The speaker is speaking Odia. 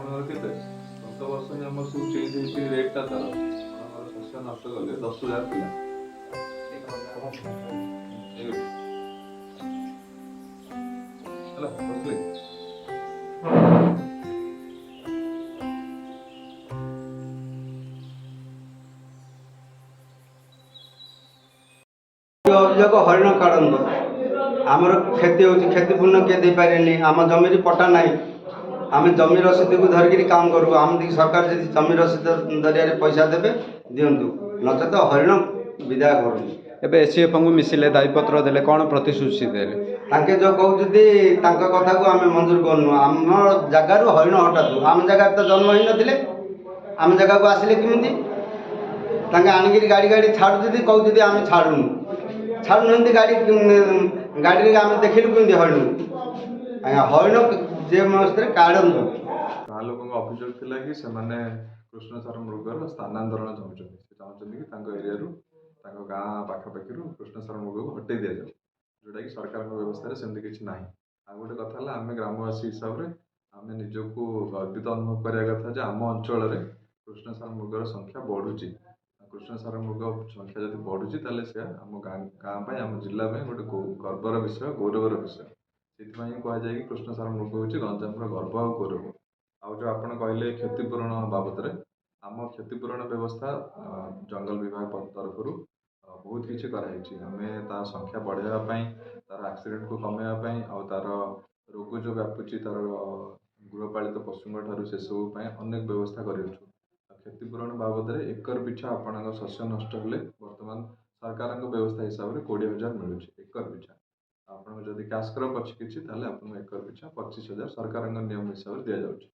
ଆପଣଙ୍କର କେତେ ଗତ ବର୍ଷ ହିଁ ଆମର ସବୁ ଚେଞ୍ଜ ହେଇଛି ରେଟ୍ଟା ତାର ଆପଣଙ୍କର ଶସ୍ୟ ନଷ୍ଟ କଲେ 10,000 ଥିଲା ହେଇଗଲା ହେଲା ରଖିଲେ। ଅଭିଯୋଗ ହରିଣ କାଢ଼ନ୍ତୁ ଆମର କ୍ଷତି ହେଉଛି କ୍ଷତିପୂର୍ଣ୍ଣ କିଏ ଦେଇପାରିବେନି ଆମ ଜମିରେ ପଟା ନାହିଁ ଆମେ ଜମି ରସିଦକୁ ଧରିକିରି କାମ କରୁ ଆମକୁ ସରକାର ଯଦି ଜମି ରସିଦ ଜରିଆରେ ପଇସା ଦେବେ ଦିଅନ୍ତୁ ନଚେତ ହରିଣ ବିଦାୟ କରନ୍ତୁ। ଏବେ ଏସିଏଫଙ୍କୁ ମିଶିଲେ ଦାୟୀପତ୍ର ଦେଲେ କ'ଣ ପ୍ରତିଶ୍ରୁତି ଦେଲେ? ତାଙ୍କେ ଯେଉଁ କହୁଛନ୍ତି ତାଙ୍କ କଥାକୁ ଆମେ ମଞ୍ଜୁର କରୁନୁ ଆମ ଜାଗାରୁ ହରିଣ ହଟାନ୍ତୁ ଆମ ଜାଗାରେ ତ ଜନ୍ମ ହେଇନଥିଲେ ଆମ ଜାଗାକୁ ଆସିଲେ କେମିତି ତାଙ୍କେ ଆଣିକିରି ଗାଡ଼ି ଗାଡ଼ି ଛାଡ଼ୁଛନ୍ତି କହୁଛନ୍ତି ଆମେ ଛାଡ଼ୁନୁ ଛାଡ଼ୁନାହାନ୍ତି ଗାଡ଼ିରେ ଆମେ ଦେଖିଲୁ କେମିତି ହରିଣ ଆଜ୍ଞା ହରିଣ ଯେ ମସ୍ତରେ କାଢ଼ନ୍ତୁ। ଗାଁ ଲୋକଙ୍କ ଅଭିଯୋଗ ଥିଲା କି ସେମାନେ କୃଷ୍ଣସାର ମୃଗର ସ୍ଥାନାନ୍ତରଣ ଚାହୁଁଛନ୍ତି ସେ ଚାହୁଁଛନ୍ତି କି ତାଙ୍କ ଏରିଆରୁ ତାଙ୍କ ଗାଁ ପାଖାପାଖିରୁ କୃଷ୍ଣସାର ମୃଗକୁ ହଟେଇ ଦିଆଯାଉ ଯେଉଁଟାକି ସରକାରଙ୍କ ବ୍ୟବସ୍ଥାରେ ସେମିତି କିଛି ନାହିଁ। ଆଉ ଗୋଟେ କଥା ହେଲା ଆମେ ଗ୍ରାମବାସୀ ହିସାବରେ ଆମେ ନିଜକୁ ଗର୍ବିତ ଅନୁଭବ କରିବା କଥା ଯେ ଆମ ଅଞ୍ଚଳରେ କୃଷ୍ଣସାର ମୃଗର ସଂଖ୍ୟା ବଢ଼ୁଛି। କୃଷ୍ଣସାର ମୃଗ ସଂଖ୍ୟା ଯଦି ବଢ଼ୁଛି ତାହେଲେ ସେ ଆମ ଗାଁ ପାଇଁ ଆମ ଜିଲ୍ଲା ପାଇଁ ଗୋଟେ ଗର୍ବର ବିଷୟ ଗୌରବର ବିଷୟ। ସେଥିପାଇଁ କୁହାଯାଏ କି କୃଷ୍ଣସାର ମୃଗ ହେଉଛି ଗଞ୍ଜାମର ଗର୍ବ ଆଉ ଗୌରବ। ଆଉ ଯେଉଁ ଆପଣ କହିଲେ କ୍ଷତିପୂରଣ ବାବଦରେ ଆମ କ୍ଷତିପୂରଣ ବ୍ୟବସ୍ଥା ଜଙ୍ଗଲ ବିଭାଗ ତରଫରୁ ବହୁତ କିଛି କରାଯାଇଛି। ଆମେ ତା ସଂଖ୍ୟା ବଢ଼ାଇବା ପାଇଁ ତାର ଆକ୍ସିଡେଣ୍ଟକୁ କମାଇବା ପାଇଁ ଆଉ ତାର ରୋଗ ଯେଉଁ ବ୍ୟାପୁଛି ତାର ଗୃହପାଳିତ ପଶୁଙ୍କ ଠାରୁ ସେସବୁ ପାଇଁ ଅନେକ ବ୍ୟବସ୍ଥା କରିଅଛୁ। କ୍ଷତିପୂରଣ ବାବଦରେ ଏକର ପିଛା ଆପଣଙ୍କ ଶସ୍ୟ ନଷ୍ଟ ହେଲେ ବର୍ତ୍ତମାନ ସରକାରଙ୍କ ବ୍ୟବସ୍ଥା ହିସାବରେ 20,000 ମିଳୁଛି ଏକର ପିଛା। ଆପଣଙ୍କ ଯଦି କ୍ୟାସ୍ କ୍ରପ୍ ଅଛି କିଛି ତାହେଲେ ଆପଣଙ୍କୁ ଏକର ପିଛା 25,000 ସରକାରଙ୍କ ନିୟମ ହିସାବରେ ଦିଆଯାଉଛି।